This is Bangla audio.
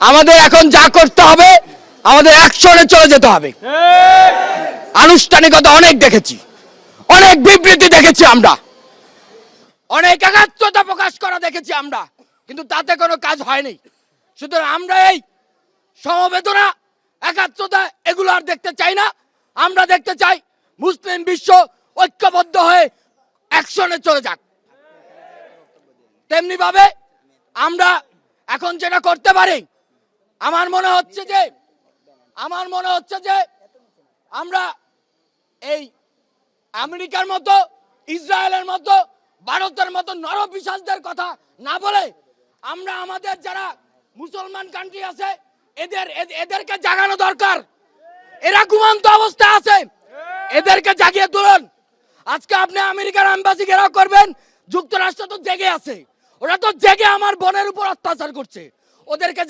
আমাদের এখন যা করতে হবে, আমাদের অ্যাকশনে চলে যেতে হবে। আনুষ্ঠানিকতা অনেক দেখেছি, অনেক বিবৃতি দেখেছি, আমরা অনেক একাত্মতা প্রকাশ করা দেখেছি আমরা, কিন্তু তাতে কোনো কাজ হয়নি। সুতরাং আমরা এই সমবেদনা, একাত্মতা এগুলো আর দেখতে চাই না। আমরা দেখতে চাই মুসলিম বিশ্ব ঐক্যবদ্ধ হয়ে অ্যাকশনে চলে যাক। তেমনি ভাবে আমরা এখন যেটা করতে পারি, আমার মনে হচ্ছে যে আমরা এই আমেরিকার মতো, ইসরায়েলের মতো, ভারতের মতো নরপিশাচদের কথা না বলে আমরা আমাদের যারা মুসলমান কান্ট্রি আছে এদেরকে জাগানো দরকার। এরা ঘুমন্ত অবস্থা আছে, এদেরকে জাগিয়ে তুলুন। আজকে আপনি আমেরিকার এম্বাসি ঘেরাও করবেন, যুক্তরাষ্ট্র তো জেগে আছে, ওরা তো জেগে আমার বোনের উপর অত্যাচার করছে, ওদেরকে